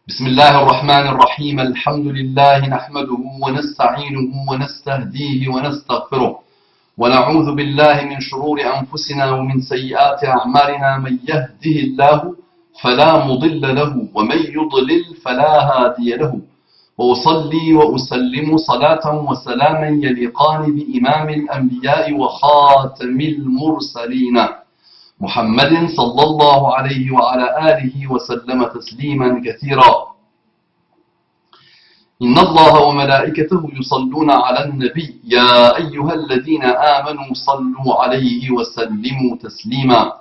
بسم الله الرحمن الرحيم الحمد لله نحمده ونستعينه ونستهديه ونستغفره ونعوذ بالله من شرور أنفسنا ومن سيئات أعمالنا من يهده الله فلا مضل له ومن يضلل فلا هادي له وأصلي وأسلم صلاة وسلاما يليقان بإمام الأنبياء وخاتم المرسلين محمد صلى الله عليه وعلى آله وسلم تسليما كثيرا. إن الله وملائكته يصلون على النبي يا أيها الذين آمنوا صلوا عليه وسلموا تسليما.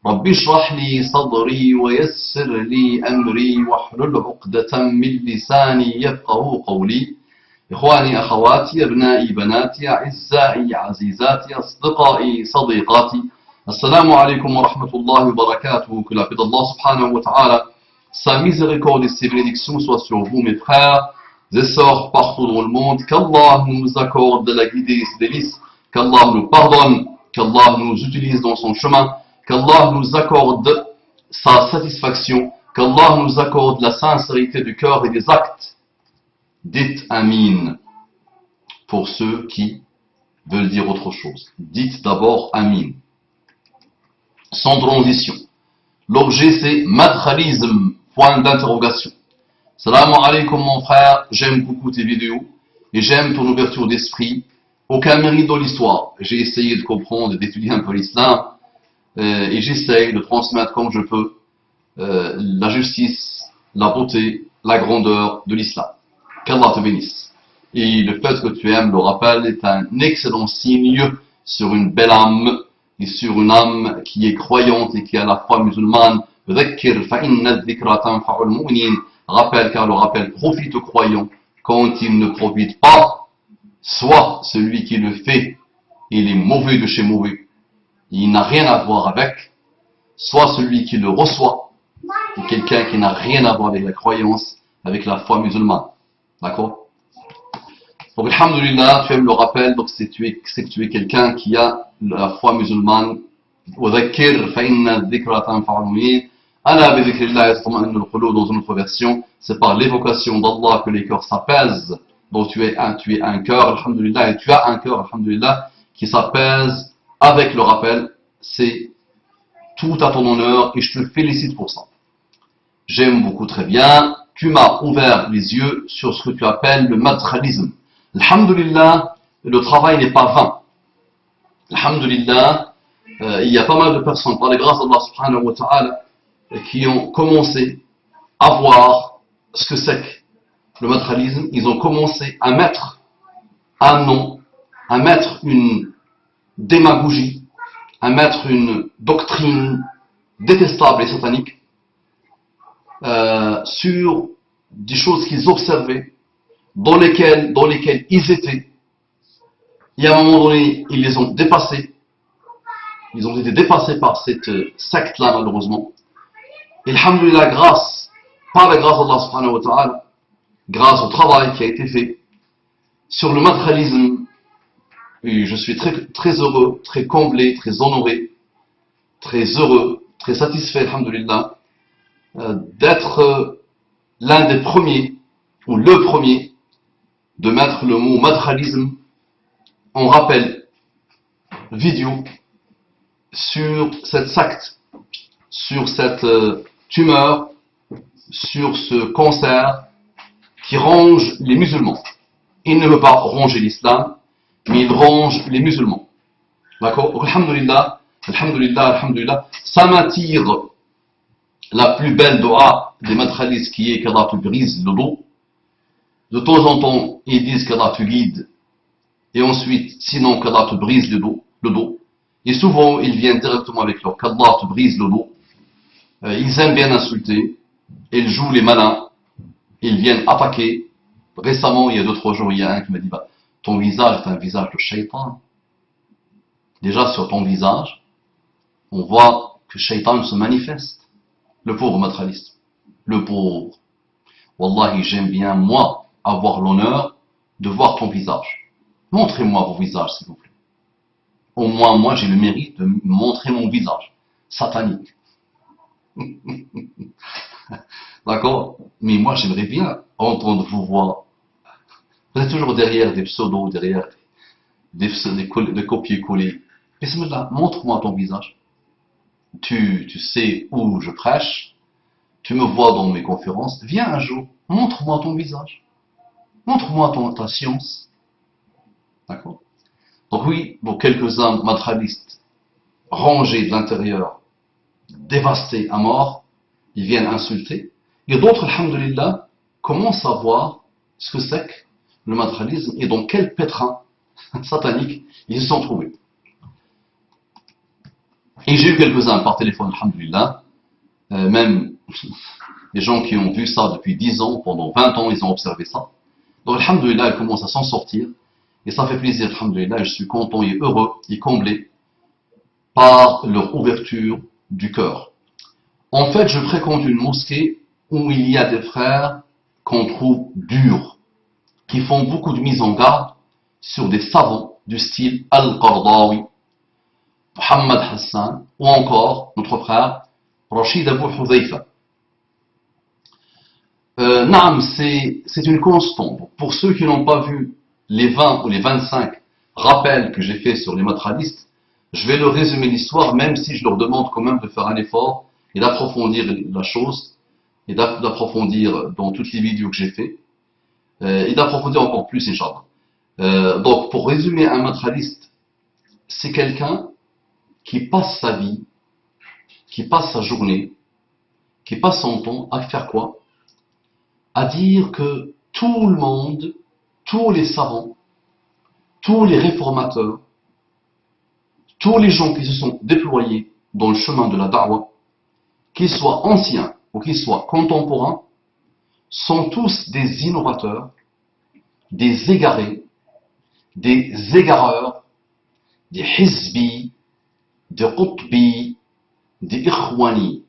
رب اشرح لي صدري ويسر لي أمري واحلل عقدة من لساني يفقه قولي. إخواني أخواتي أبنائي بناتي أعزائي عزيزاتي أصدقائي صديقاتي, Assalamu alaikum wa rahmatullahi wa barakatuh. Que la paix d'Allah subhanahu wa ta'ala, sa miséricorde et ses bénédictions soient sur vous, mes frères et sœurs partout dans le monde. Qu'Allah nous accorde de la guidée et ses délices, qu'Allah nous pardonne, qu'Allah nous utilise dans son chemin, qu'Allah nous accorde sa satisfaction, qu'Allah nous accorde la sincérité du cœur et des actes. Dites Amin pour ceux qui veulent dire autre chose. Dites d'abord Amin. Sans transition. L'objet c'est madkhalisme, point d'interrogation. Salam alaikum mon frère, j'aime beaucoup tes vidéos et j'aime ton ouverture d'esprit. Aucun mérite dans l'histoire. J'ai essayé de comprendre et d'étudier un peu l'islam et j'essaye de transmettre comme je peux la justice, la beauté, la grandeur de l'islam. Qu'Allah te bénisse. Et le fait que tu aimes le rappel est un excellent signe sur une belle âme et sur une âme qui est croyante et qui est à la fois musulmane. Rappel, car le rappel profite aux croyants. Quand il ne profite pas, soit celui qui le fait, il est mauvais de chez mauvais, il n'a rien à voir avec, soit celui qui le reçoit, est quelqu'un qui n'a rien à voir avec la croyance, avec la foi musulmane. D'accord? Donc, alhamdulillah, tu aimes le rappel, donc c'est que tu es quelqu'un qui a la foi musulmane. Dans une autre version, c'est par l'évocation d'Allah que les cœurs s'apaisent. Donc tu es un cœur, alhamdulillah, et tu as un cœur, alhamdulillah, qui s'apaise avec le rappel. C'est tout à ton honneur et je te félicite pour ça. J'aime beaucoup, très bien. Tu m'as ouvert les yeux sur ce que tu appelles le madkhalisme. Alhamdulillah, le travail n'est pas vain. Alhamdulillah, il y a pas mal de personnes, par les grâces d'Allah subhanahu wa ta'ala, qui ont commencé à voir ce que c'est que le madkhalisme. Ils ont commencé à mettre un nom, à mettre une démagogie, à mettre une doctrine détestable et satanique sur des choses qu'ils observaient, dans lesquelles ils étaient. Et à un moment donné, ils les ont dépassés. Ils ont été dépassés par cette secte-là, malheureusement. Et alhamdulillah, par la grâce d'Allah subhanahu wa ta'ala, grâce au travail qui a été fait sur le madkhalisme, et je suis très, très heureux, très comblé, très honoré, très heureux, très satisfait, alhamdulillah, d'être l'un des premiers, ou le premier, de mettre le mot madkhalisme en rappel vidéo sur cette secte, sur cette tumeur, sur ce cancer qui ronge les musulmans. Il ne veut pas ronger l'islam, mais il ronge les musulmans. D'accord? Alhamdulillah, alhamdulillah, alhamdulillah. Ça m'attire la plus belle dua des madkhalistes qui est qu'Allah te brise le dos. De temps en temps, ils disent qu'Allah te guide. Et ensuite, sinon qu'Allah te brise le dos. Et souvent, ils viennent directement avec leur qu'Allah te brise le dos. Ils aiment bien insulter. Ils jouent les malins. Ils viennent attaquer. Récemment, il y a 2-3 jours, il y a un qui m'a dit, ton visage est un visage de shaitan. Déjà, sur ton visage, on voit que shaitan se manifeste. Le pauvre madkhaliste. Le pauvre. Wallahi, j'aime bien, moi, avoir l'honneur de voir ton visage. Montrez-moi vos visages, s'il vous plaît. Au moins, moi, j'ai le mérite de montrer mon visage. Satanique. D'accord? mais moi j'aimerais bien entendre vos voix. Vous êtes toujours derrière des pseudos, derrière des copier-coller. Bismillah, montre-moi ton visage. Tu sais où je prêche, tu me vois dans mes conférences. Viens un jour, montre-moi ton visage. Montre-moi ta science. D'accord? Donc oui, pour quelques-uns madralistes, rangés de l'intérieur, dévastés à mort, ils viennent insulter. Et d'autres, alhamdulillah, commencent à voir ce que c'est que le madralisme et dans quel pétrin satanique ils se sont trouvés. Et j'ai eu quelques-uns par téléphone, alhamdulillah, même les gens qui ont vu ça depuis 10 ans, pendant 20 ans, ils ont observé ça. Donc, alhamdulillah, ils commencent à s'en sortir. Et ça fait plaisir, alhamdulillah, je suis content et heureux et comblé par leur ouverture du cœur. En fait, je fréquente une mosquée où il y a des frères qu'on trouve durs, qui font beaucoup de mise en garde sur des savants du style Al-Qardawi, Mohammed Hassan, ou encore notre frère Rachid Abu Hudhaifa. Naam, c'est une constante. Pour ceux qui n'ont pas vu les 20 ou les 25 rappels que j'ai fait sur les madralistes, je vais leur résumer l'histoire, même si je leur demande quand même de faire un effort et d'approfondir la chose, et d'approfondir dans toutes les vidéos que j'ai fait, et d'approfondir encore plus, Inch'Allah. Donc, pour résumer, un madraliste, c'est quelqu'un qui passe sa vie, qui passe sa journée, qui passe son temps à faire quoi? À dire que tout le monde, tous les savants, tous les réformateurs, tous les gens qui se sont déployés dans le chemin de la da'wah, qu'ils soient anciens ou qu'ils soient contemporains, sont tous des innovateurs, des égarés, des égareurs, des hizbi, des qutbi, des ikhwani,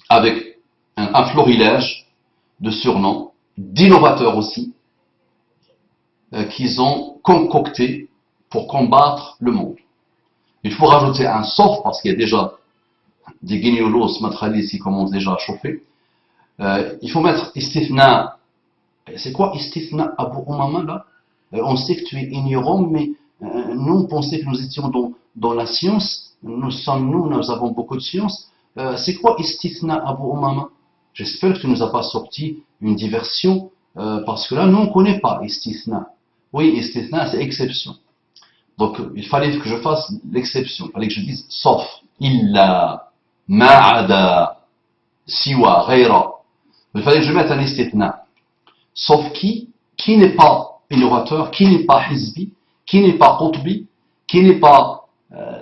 avec un florilège de surnoms, d'innovateurs aussi, qu'ils ont concocté pour combattre le monde. Il faut rajouter un sauf, parce qu'il y a déjà des guignolos madralis qui commencent déjà à chauffer. Il faut mettre istithna. C'est quoi istithna Abu Umama là? On sait que tu es ignorant, mais nous on pensait que nous étions dans la science. Nous avons beaucoup de science. C'est quoi istithna Abu Umama? J'espère que tu ne nous as pas sorti une diversion, parce que là, nous on ne connaît pas istithna. Oui, istithna c'est exception. Donc il fallait que je fasse l'exception. Il fallait que je dise sauf, illa, ma'ada, siwa, ghayra. Il fallait que je mette un istithna. Sauf qui n'est pas innovateur, qui n'est pas hizbi, qui n'est pas qutbi, qui n'est pas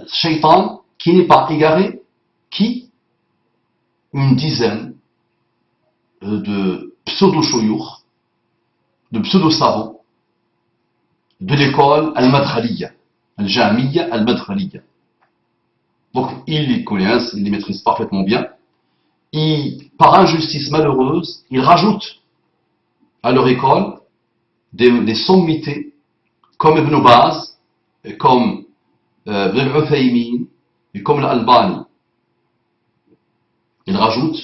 shaitan, qui n'est pas égaré, qui? Une dizaine de pseudo-shoyoukh, de pseudo-savants, de l'école al-Madraliya, al-Jamiya al-Madraliya. Donc, ils les connaissent, ils les maîtrisent parfaitement bien. Et, par injustice malheureuse, ils rajoutent à leur école des sommités comme Ibn Baz, comme Ibn Uthaymin, et comme l'Albani. Ils rajoutent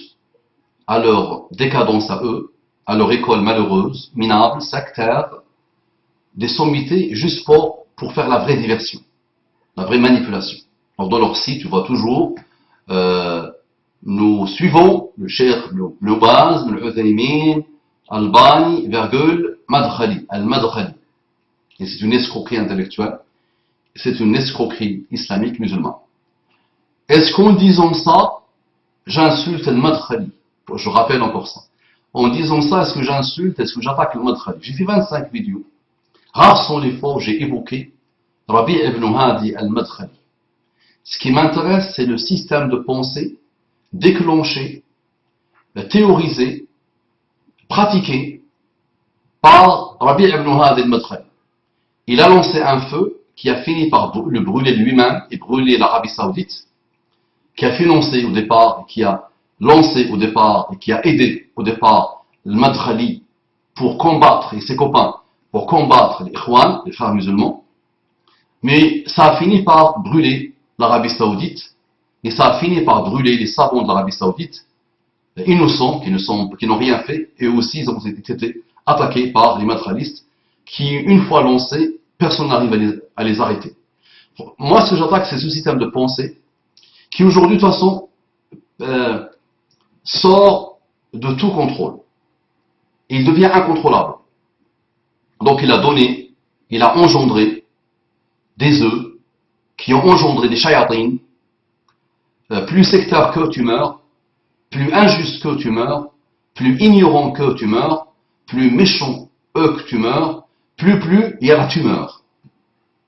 à leur décadence à eux, à leur école malheureuse, minable, sectaire, des sommités juste pour faire la vraie diversion, la vraie manipulation. Alors dans leur site, tu vois toujours, nous suivons le cheikh le Baz, le Uthaymin, Albani, virgule, Madkhali, Al-Madkhali. Et c'est une escroquerie intellectuelle, c'est une escroquerie islamique musulmane. Est-ce qu'en disant ça, j'insulte Al-Madkhali? Je rappelle encore ça. En disant ça, est-ce que j'insulte, est-ce que j'attaque Al-Madkhali? J'ai fait 25 vidéos. Rares sont les fois où j'ai évoqué Rabi' ibn Hadi Al-Madkhali. Ce qui m'intéresse, c'est le système de pensée déclenché, théorisé, pratiqué par Rabi' ibn Hadi Al-Madkhali. Il a lancé un feu qui a fini par le brûler lui-même et brûler l'Arabie Saoudite, qui a financé au départ, qui a lancé au départ et qui a aidé au départ le Madkhali pour combattre, et ses copains, pour combattre les Ikhwan, les frères musulmans. Mais ça a fini par brûler l'Arabie Saoudite, et ça a fini par brûler les savants de l'Arabie Saoudite, innocents, qui n'ont rien fait, et aussi ils ont été attaqués par les matralistes, qui, une fois lancés, personne n'arrive à les arrêter. Moi, ce que j'attaque, c'est ce système de pensée, qui aujourd'hui, de toute façon, sort de tout contrôle. Et il devient incontrôlable. Donc il a engendré des œufs qui ont engendré des shayatines, plus sectaires que tu meurs, plus injustes que tu meurs, plus ignorants que tu meurs, plus méchants que tu meurs, plus, il y a la tumeur.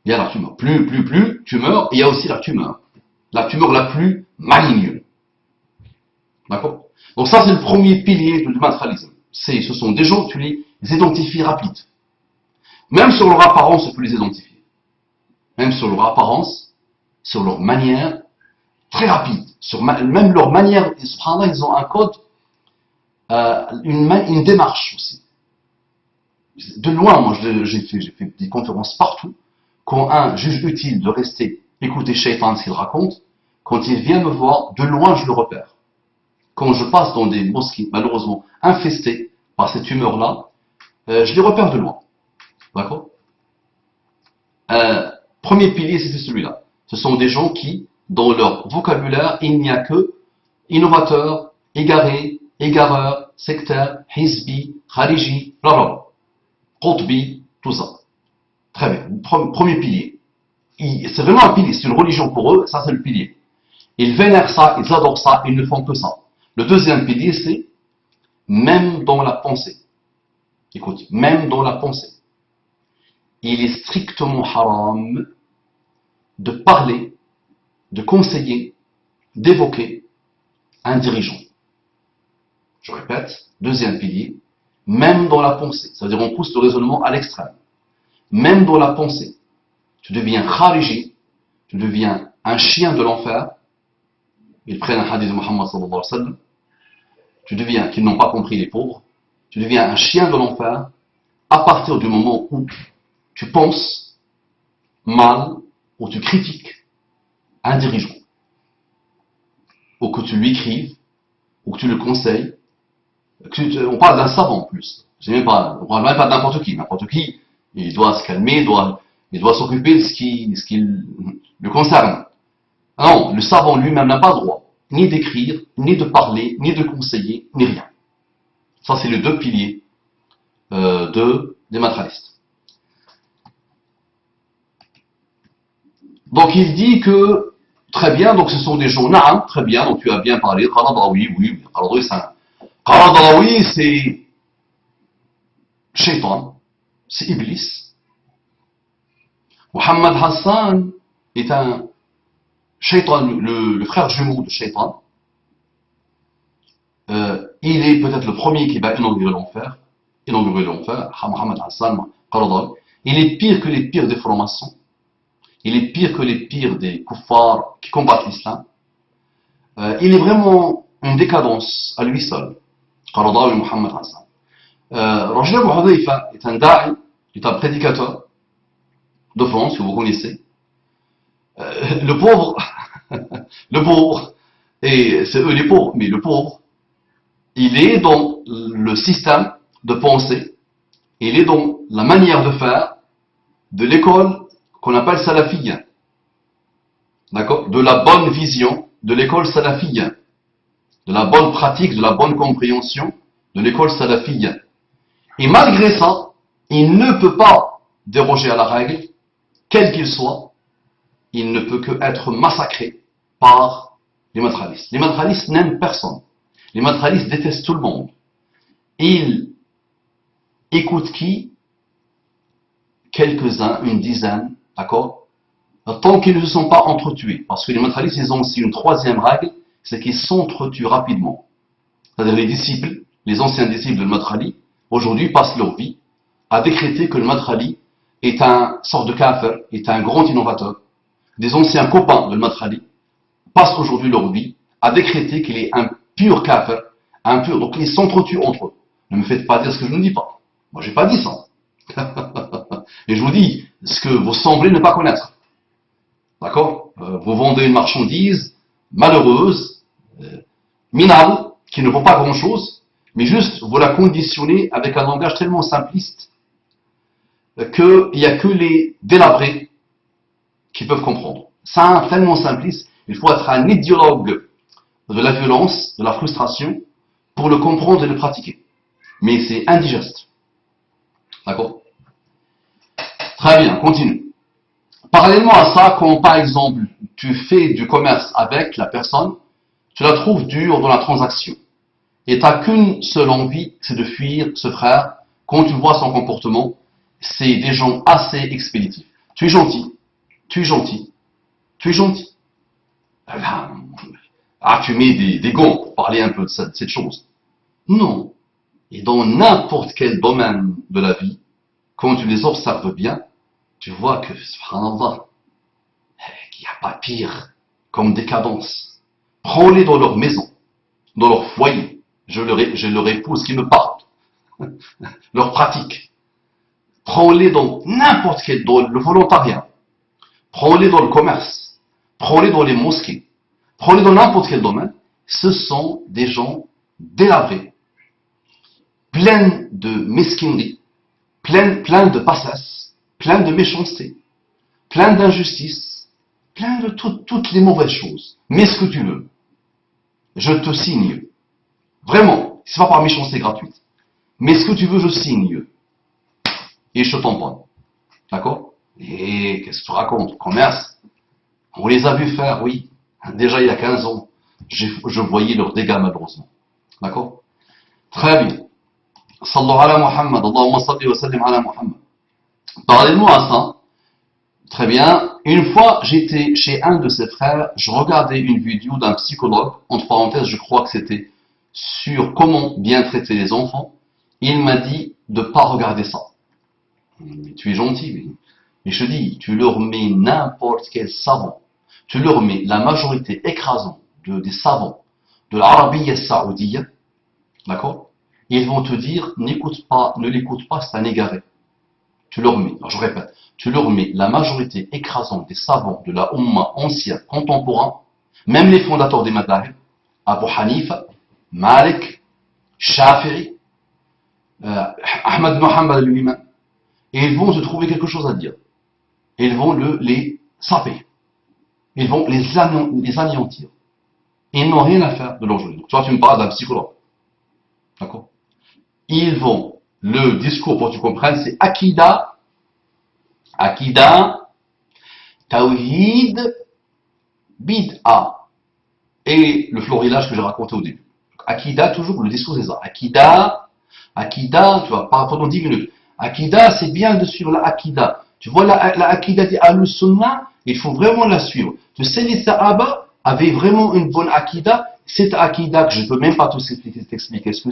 Il y a la tumeur. Plus, tu meurs, et il y a aussi la tumeur. La tumeur la plus maligne. D'accord? Donc ça, c'est le premier pilier du matralisme. Ce sont des gens, tu les identifies rapides. Même sur leur apparence, tu peux les identifier. Même sur leur apparence, sur leur manière, très rapide. Même leur manière, ils ont un code, une démarche aussi. De loin, moi, j'ai fait des conférences partout. Quand un juge utile de rester écouter Shaitan ce qu'il raconte, quand il vient me voir, de loin, je le repère. Quand je passe dans des mosquées, malheureusement, infestées par cette humeur-là, je les repère de loin. D'accord? Premier pilier, c'était celui-là. Ce sont des gens qui, dans leur vocabulaire, il n'y a que innovateurs, égarés, égareurs, sectaires, hizbi, khariji, blablabla. Qutbi, tout ça. Très bien. Premier pilier. C'est vraiment un pilier, c'est une religion pour eux, ça c'est le pilier. Ils vénèrent ça, ils adorent ça, ils ne font que ça. Le deuxième pilier, c'est même dans la pensée. Écoute, même dans la pensée. Il est strictement haram de parler, de conseiller, d'évoquer un dirigeant. Je répète, deuxième pilier, même dans la pensée. C'est-à-dire on pousse le raisonnement à l'extrême. Même dans la pensée, tu deviens khariji, tu deviens un chien de l'enfer. Ils prennent un hadith de Muhammad sallallahu alayhi wa sallam. Tu deviens, qu'ils n'ont pas compris les pauvres, tu deviens un chien de l'enfer à partir du moment où tu penses mal, où tu critiques un dirigeant, ou que tu lui écrives, ou que tu le conseilles. On parle d'un savant en plus. On parle même pas de n'importe qui. N'importe qui, il doit se calmer, il doit s'occuper de ce qui le concerne. Non, le savant lui-même n'a pas le droit ni d'écrire, ni de parler, ni de conseiller, ni rien. Ça, c'est les deux piliers des matralistes. Donc, il dit que, très bien, donc ce sont des gens, na'am, très bien, donc tu as bien parlé, Qaradawi, oui, Qaradawi, c'est Shaitan, c'est Iblis. Mohammed Hassan est un Shaitan, le frère jumeau de Shaitan. Il est peut-être le premier qui va inaugurer l'enfer. Mohammed Hassan, Qaradawi. Il est pire que les pires des francs-maçons. Il est pire que les pires des kuffars qui combattent l'islam. Il est vraiment une décadence à lui seul. Qaradawi Mohammed Hassan. Rajab Hudayfa est un da'i, est un prédicateur de France, que vous connaissez. Le pauvre, et c'est eux les pauvres, mais le pauvre, il est dans le système de pensée, il est dans la manière de faire de l'école qu'on appelle salafiyya. D'accord? De la bonne vision de l'école salafiyya. De la bonne pratique, de la bonne compréhension de l'école salafiyya. Et malgré ça, il ne peut pas déroger à la règle, quel qu'il soit, il ne peut que être massacré par les matralistes. Les matralistes n'aiment personne. Les matralistes détestent tout le monde. Ils écoutent qui? Quelques-uns, une dizaine, d'accord? Tant qu'ils ne se sont pas entretués. Parce que les matralistes, ils ont aussi une troisième règle, c'est qu'ils s'entretuent rapidement. C'est-à-dire les disciples, les anciens disciples de Matrali, aujourd'hui passent leur vie à décréter que le Matrali est un sort de kafir, est un grand innovateur. Des anciens copains de Matrali passent aujourd'hui leur vie à décréter qu'il est un pur kafir, un pur. Donc ils s'entretuent entre eux. Ne me faites pas dire ce que je ne dis pas. Moi, j'ai pas dit ça. Et je vous dis ce que vous semblez ne pas connaître. D'accord? Vous vendez une marchandise malheureuse, minable, qui ne vaut pas grand-chose, mais juste vous la conditionnez avec un langage tellement simpliste qu'il n'y a que les délabrés qui peuvent comprendre. C'est tellement simpliste, il faut être un idéologue de la violence, de la frustration, pour le comprendre et le pratiquer. Mais c'est indigeste. D'accord? Très bien, continue. Parallèlement à ça, quand par exemple tu fais du commerce avec la personne, tu la trouves dure dans la transaction. Et tu n'as qu'une seule envie, c'est de fuir ce frère. Quand tu vois son comportement, c'est des gens assez expéditifs. Tu es gentil, tu es gentil, tu es gentil. Ah, tu mets des gants pour parler un peu de cette chose. Non. Et dans n'importe quel domaine de la vie, quand tu les observes bien, tu vois que, subhanallah, il n'y a pas pire comme décadence. Prends-les dans leur maison, dans leur foyer. J'ai leur épouse qui me parle. Leur pratique. Prends-les dans n'importe quel, dans le volontariat. Prends-les dans le commerce. Prends-les dans les mosquées. Prends-les dans n'importe quel domaine. Ce sont des gens délabrés, pleins de mesquinerie, pleins de bassesse, pleins de méchanceté, pleins d'injustice, pleins de toutes les mauvaises choses. Mais ce que tu veux, je te signe. Vraiment, c'est pas par méchanceté gratuite. Mais ce que tu veux, je signe. Et je te tamponne. D'accord? Et qu'est-ce que tu racontes? Commerce? On les a vus faire, oui. Déjà il y a 15 ans. Je voyais leurs dégâts malheureusement. D'accord? Très bien. Sallallahu ala Muhammad. Allahumma salli wa sallim ala Muhammad. Parallèlement à ça, très bien, une fois j'étais chez un de ses frères, je regardais une vidéo d'un psychologue, entre parenthèses, je crois que c'était sur comment bien traiter les enfants. Il m'a dit de ne pas regarder ça. Tu es gentil, mais je te dis, tu leur mets n'importe quel savant, tu leur mets la majorité écrasante des savants de l'Arabie saoudienne, d'accord? Ils vont te dire, n'écoute pas, ne l'écoute pas, c'est un égaré. Tu leur mets, alors je répète, tu leur mets la majorité écrasante des savants de la Ummah ancienne, contemporain, même les fondateurs des madhahib, Abu Hanifa, Malik, Shafi'i, Ahmad ibn Hanbal lui-même, et ils vont te trouver quelque chose à dire. Et ils vont les saper. Ils vont les anéantir. Ils n'ont rien à faire de leur journée. Toi, tu me parles d'un psychologue. D'accord? Ils vont, le discours pour que tu comprennes, c'est Akida, Tawhid, Bid'a. Et le florilège que j'ai raconté au début. Akida, toujours, le discours c'est ça. Akida, tu vois, pendant 10 minutes. Akida, c'est bien de suivre la Akida. Tu vois, la Akida des Ahlus-Sunnah, il faut vraiment la suivre. Tu sais, les Sahaba avaient vraiment une bonne Akida. Cette Akida, que je ne peux même pas t'expliquer ce que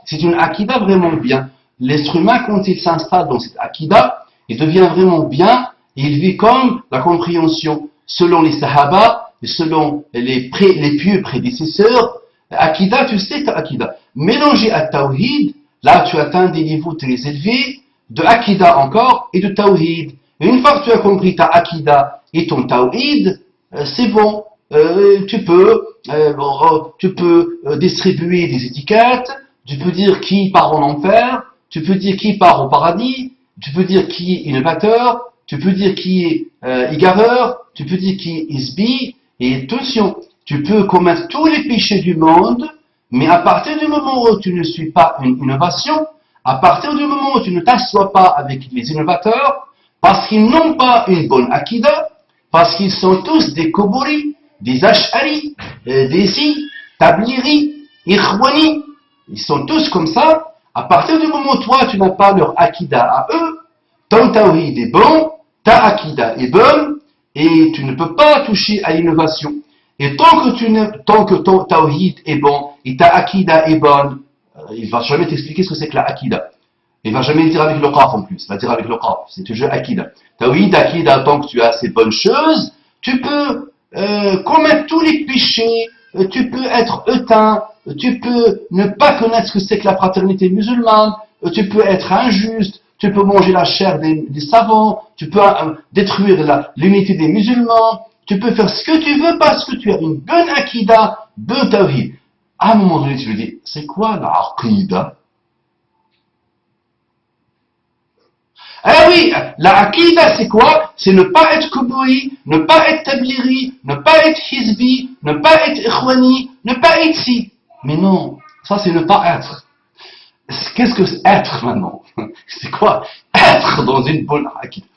c'est une Akida vraiment bien. L'être humain, quand il s'installe dans cette Akida, il devient vraiment bien et il vit comme la compréhension selon les Sahaba et selon les pieux prédécesseurs. Akida, tu sais ta Akida. Mélangé à Tawhid, là tu atteins des niveaux très élevés de Akida encore et de Tawhid. Et une fois que tu as compris ta Akida et ton Tawhid, c'est bon. Tu peux distribuer des étiquettes, tu peux dire qui part en enfer, tu peux dire qui part au paradis, tu peux dire qui est innovateur, tu peux dire qui est égareur, tu peux dire qui est isbi, et attention, tu peux commettre tous les péchés du monde, mais à partir du moment où tu ne suis pas une innovation, à partir du moment où tu ne t'assois pas avec les innovateurs, parce qu'ils n'ont pas une bonne akida, parce qu'ils sont tous des Kobori, des Ash'ari, des Si, Tabliri, Ikhwani, ils sont tous comme ça. À partir du moment où toi tu n'as pas leur akida à eux, ton tawhid est bon, ta akida est bonne, et tu ne peux pas toucher à l'innovation. Et tant que ton tawhid est bon et ta akida est bonne, il va jamais t'expliquer ce que c'est que la akida. Il va jamais le dire avec le qaf en plus, il va dire avec le qaf, c'est toujours akida. Tawhid, akida, tant que tu as ces bonnes choses, tu peux commettre tous les péchés, tu peux être hautain, tu peux ne pas connaître ce que c'est que la fraternité musulmane, tu peux être injuste, tu peux manger la chair des savants, tu peux détruire l'unité des musulmans, tu peux faire ce que tu veux parce que tu as une bonne akida, bon tawhid. À un moment donné, tu lui dis, c'est quoi la aqida? Eh oui, la aqida, c'est quoi? C'est ne pas être kouboui, ne pas être tabliri, ne pas être hizbi, ne pas être ikhwani, ne pas être si. Mais non, ça c'est ne pas être. Qu'est-ce que c'est être maintenant? C'est quoi être dans une bonne aqida?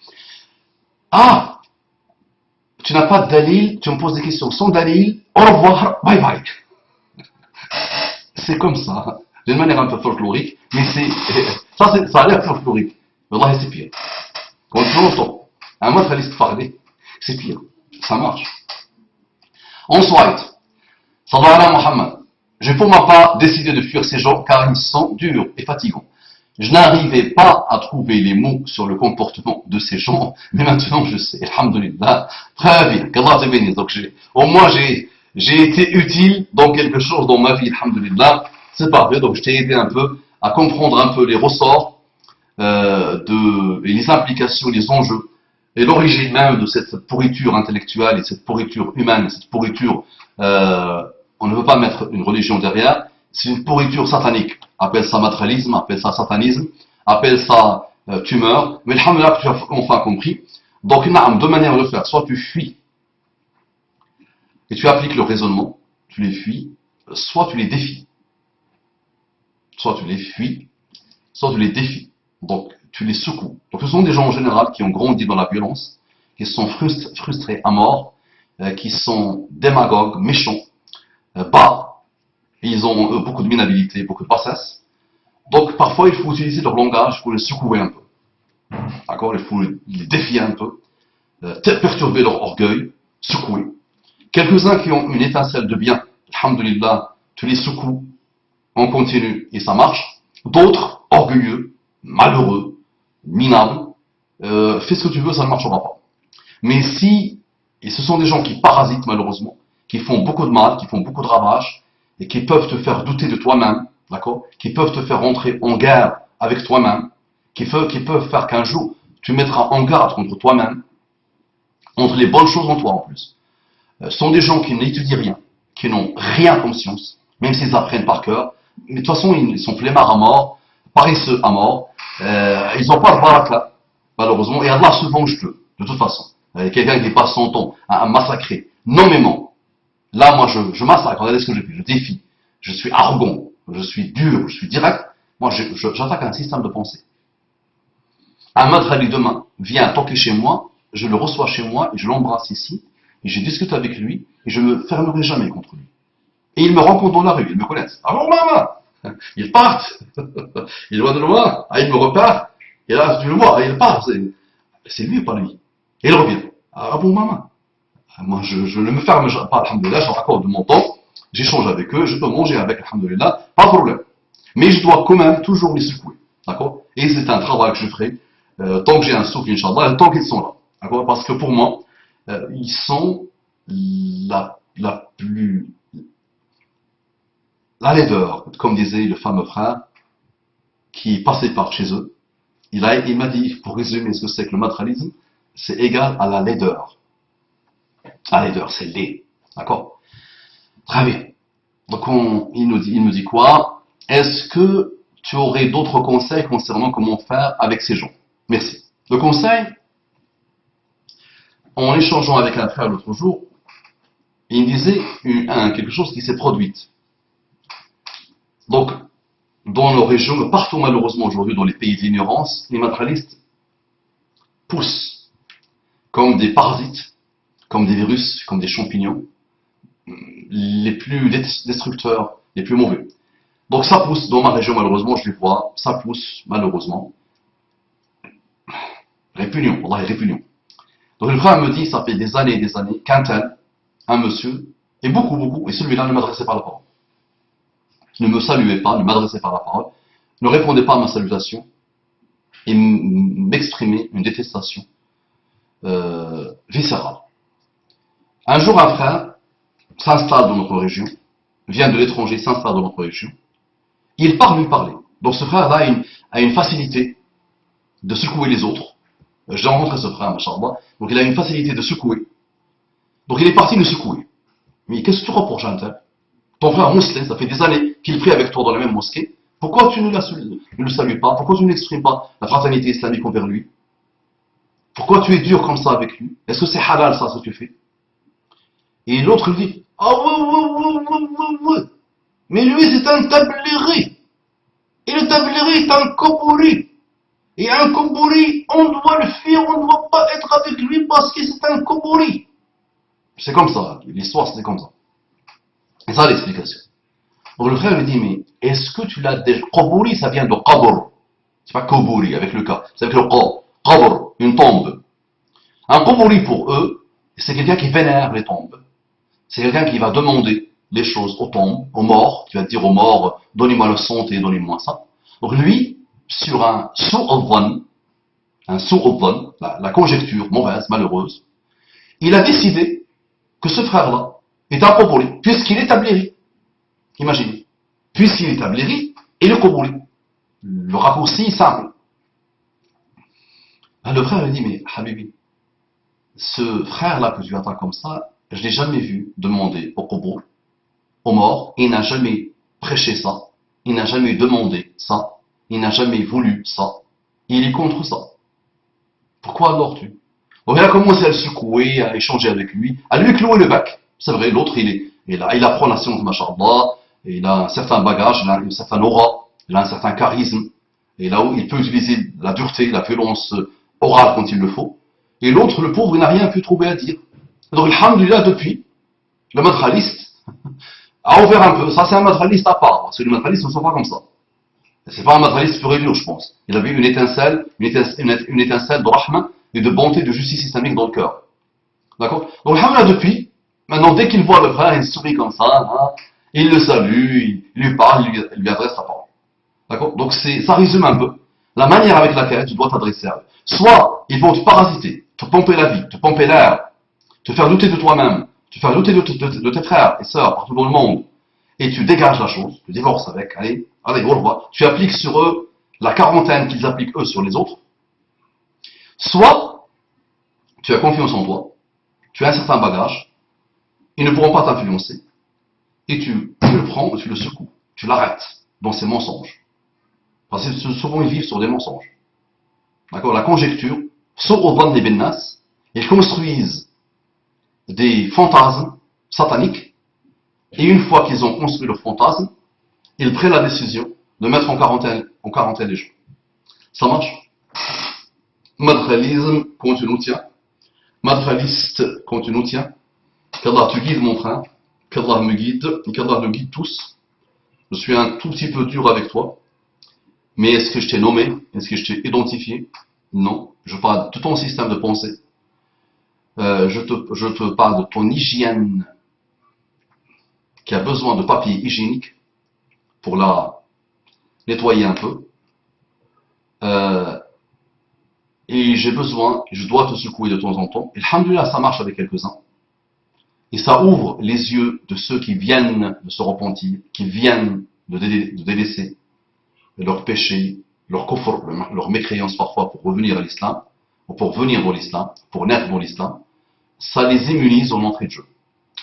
Ah, tu n'as pas de dalil, tu me poses des questions sans dalil, au revoir, bye bye. C'est comme ça, d'une manière un peu folklorique, mais ça a l'air folklorique. Wallah, c'est pire. Quand tu l'entends, un mot de parler, c'est pire. Ça marche. Ensuite, Sallallahu Muhammad, j'ai pour ma part décidé de fuir ces gens car ils sont durs et fatigants. Je n'arrivais pas à trouver les mots sur le comportement de ces gens, mais maintenant je sais, alhamdulillah, très bien, qu'Allah te bénisse. Donc au moins j'ai été utile dans quelque chose dans ma vie, alhamdulillah, c'est parfait, donc je t'ai aidé un peu à comprendre un peu les ressorts et les implications, les enjeux, et l'origine même de cette pourriture intellectuelle et cette pourriture humaine, cette pourriture, on ne veut pas mettre une religion derrière, c'est une pourriture satanique. Appelle ça matérialisme, appelle ça satanisme, appelle ça tumeur, mais alhamdoulilah que tu as enfin compris. Donc, deux manières de faire. Soit tu fuis et tu appliques le raisonnement, tu les fuis, soit tu les défies. Soit tu les fuis, soit tu les défies. Donc, tu les secoues. Donc, ce sont des gens en général qui ont grandi dans la violence, qui sont frustrés à mort, qui sont démagogues, méchants, bas. Ils ont beaucoup de minabilité, beaucoup de bassesse. Donc, parfois, il faut utiliser leur langage pour les secouer un peu. D'accord? Il faut les défier un peu, perturber leur orgueil, secouer. Quelques-uns qui ont une étincelle de bien, alhamdulillah, tu les secoues, on continue et ça marche. D'autres, orgueilleux, malheureux, minables, fais ce que tu veux, ça ne marchera pas. Mais si, et ce sont des gens qui parasitent malheureusement, qui font beaucoup de mal, qui font beaucoup de ravages, et qui peuvent te faire douter de toi-même, d'accord? Qui peuvent te faire rentrer en guerre avec toi-même, qui peuvent faire qu'un jour, tu mettras en garde contre toi-même, entre les bonnes choses en toi en plus. Ce sont des gens qui n'étudient rien, qui n'ont rien comme science, même s'ils apprennent par cœur, mais de toute façon, ils sont flemmards à mort, paresseux à mort, ils n'ont pas de baraka, malheureusement, et Allah se venge d'eux, de toute façon. Quelqu'un qui passe son temps à massacrer, nommément. Là, moi, je massacre, regardez ce que je fais, je défie, je suis arrogant, je suis dur, je suis direct. Moi, j'attaque un système de pensée. Un madrali demain vient toquer chez moi, je le reçois chez moi, et je l'embrasse ici, et je discute avec lui, et je ne me fermerai jamais contre lui. Et il me rencontre dans la rue, ils me connaissent. Ah bon, maman! Ils partent! Ils voient de loin, ah, il me repart, et là, tu le vois, il part. C'est lui ou pas lui? Et il revient. Ah bon, maman? Moi, je ne me ferme pas, alhamdoulilah, je raccorde mon temps, j'échange avec eux, je peux manger avec, alhamdoulilah, pas de problème. Mais je dois quand même toujours les secouer, d'accord? Et c'est un travail que je ferai, tant que j'ai un souffle, Inch'Allah, tant qu'ils sont là, d'accord? Parce que pour moi, ils sont la laideur, comme disait le fameux frère, qui passait par chez eux. Il m'a dit, pour résumer ce que c'est que le matérialisme, c'est égal à la laideur. La laideur, c'est laid. D'accord? Très bien. Donc, il me dit quoi? Est-ce que tu aurais d'autres conseils concernant comment faire avec ces gens? Merci. Le conseil, en échangeant avec un frère l'autre jour, il me disait quelque chose qui s'est produit. Donc, dans nos régions, partout malheureusement aujourd'hui dans les pays de l'ignorance, les matérialistes poussent comme des parasites, comme des virus, comme des champignons, les plus destructeurs, les plus mauvais. Donc ça pousse dans ma région malheureusement, je les vois, ça pousse malheureusement. Répugnant, Allah est répugnant. Donc le frère me dit, ça fait des années et des années qu'un tel, un monsieur, et beaucoup, et celui-là ne m'adressait pas la parole. Ne me saluait pas, ne m'adressait pas la parole, ne répondait pas à ma salutation, et m'exprimait une détestation viscérale. Un jour, un frère s'installe dans notre région, vient de l'étranger, s'installe dans notre région, il part lui parler. Donc ce frère-là a une facilité de secouer les autres. J'ai rencontré ce frère, machallah, donc il a une facilité de secouer. Donc il est parti le secouer. Mais qu'est-ce que tu reproches à un tel? Ton frère musulman, ça fait des années qu'il prie avec toi dans la même mosquée. Pourquoi tu ne le salues pas? Pourquoi tu n'exprimes pas la fraternité islamique envers lui? Pourquoi tu es dur comme ça avec lui? Est-ce que c'est halal ça, ce que tu fais? Et l'autre lui dit, ah ouais. Mais lui c'est un tablighi. Et le tablighi est un kobouri. Et un kobouri, on doit le fuir, on ne doit pas être avec lui parce que c'est un kobouri. C'est comme ça, l'histoire c'était comme ça. C'est ça l'explication. Donc le frère lui dit, mais est-ce que tu l'as déjà... Kobouri, ça vient de qabr. C'est pas kobouri avec le K, c'est avec le Q. Qabr, une tombe. Un kobouri pour eux, c'est quelqu'un qui vénère les tombes. C'est quelqu'un qui va demander les choses aux tombes, aux morts, qui va dire aux morts, donnez-moi le santé, donnez-moi ça. Donc lui, sur un su'adhan, la conjecture mauvaise, malheureuse, il a décidé que ce frère-là est un kobouri, puisqu'il est tablighi. Imaginez. Puisqu'il est tablighi, il est kobouri. Le raccourci est simple. Le frère lui dit, mais Habibi, ce frère-là que tu attends comme ça, je ne l'ai jamais vu demander au kobour, aux morts, il n'a jamais prêché ça, il n'a jamais demandé ça, il n'a jamais voulu ça, il est contre ça. Pourquoi alors tu? Donc il a commencé à le secouer, à échanger avec lui, à lui clouer le bec. C'est vrai, l'autre il apprend la science, machallah, il a un certain bagage, il a une certaine aura, il a un certain charisme, et là où il peut utiliser la dureté, la violence orale quand il le faut. Et l'autre, le pauvre, il n'a rien pu trouver à dire. Donc, alhamdulillah, depuis, le madraliste a ouvert un peu. Ça, c'est un madraliste à part, parce que les madralistes ne sont pas comme ça. C'est pas un madraliste pur et dur, je pense. Il avait une étincelle de rahma et de bonté, de justice islamique dans le cœur. D'accord? Donc, alhamdulillah, depuis, maintenant, dès qu'il voit le frère, il sourit comme ça, hein, il le salue, il lui parle, il lui adresse sa parole. D'accord? Donc, ça résume un peu la manière avec laquelle tu dois t'adresser à eux. Soit, ils vont te parasiter, te pomper la vie, te pomper l'air, te faire douter de toi-même, te faire douter de tes frères et sœurs partout dans le monde, et tu dégages la chose, tu divorces avec, allez, au revoir. Tu appliques sur eux la quarantaine qu'ils appliquent eux sur les autres. Soit, tu as confiance en toi, tu as un certain bagage, ils ne pourront pas t'influencer, et tu le prends et tu le secoues, tu l'arrêtes dans ses mensonges. Parce que souvent ils vivent sur des mensonges. D'accord? La conjecture, sauf au ban des bennas, ils construisent des fantasmes sataniques, et une fois qu'ils ont construit le fantasme, ils prennent la décision de mettre en quarantaine les gens. Ça marche? Madralisme, quand tu nous tiens. Madraliste, quand tu nous tiens. Qu'Allah te guide mon frère, qu'Allah me guide, et qu'Allah nous guide tous. Je suis un tout petit peu dur avec toi, mais est-ce que je t'ai nommé? Est-ce que je t'ai identifié? Non. Je parle de ton système de pensée. Je te parle de ton hygiène qui a besoin de papier hygiénique pour la nettoyer un peu. Et j'ai besoin, je dois te secouer de temps en temps. Et alhamdoulilah, ça marche avec quelques-uns. Et ça ouvre les yeux de ceux qui viennent de se repentir, qui viennent de délaisser leurs péchés, leur kufr, leur mécréance parfois pour revenir à l'islam, ou pour venir dans l'islam, pour naître dans l'islam. Ça les immunise en entrée de jeu.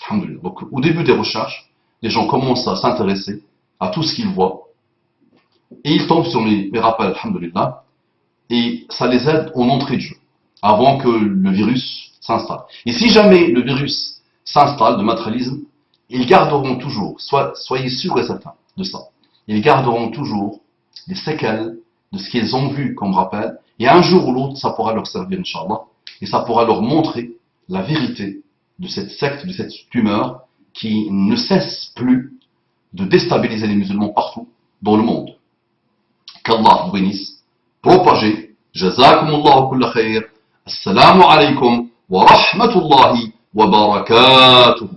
Alhamdoulilah. Donc, au début des recherches, les gens commencent à s'intéresser à tout ce qu'ils voient, et ils tombent sur mes rappels, alhamdoulilah, et ça les aide en entrée de jeu, avant que le virus s'installe. Et si jamais le virus s'installe de madralisme, ils garderont toujours, soyez sûrs et certains de ça, ils garderont toujours des séquelles de ce qu'ils ont vu comme rappel, et un jour ou l'autre, ça pourra leur servir, Inch'Allah, et ça pourra leur montrer la vérité de cette secte, de cette tumeur qui ne cesse plus de déstabiliser les musulmans partout dans le monde. Qu'Allah vous bénisse. Propagez. Jazakumullahu kulla khair. Assalamu alaikum wa rahmatullahi wa barakatuh.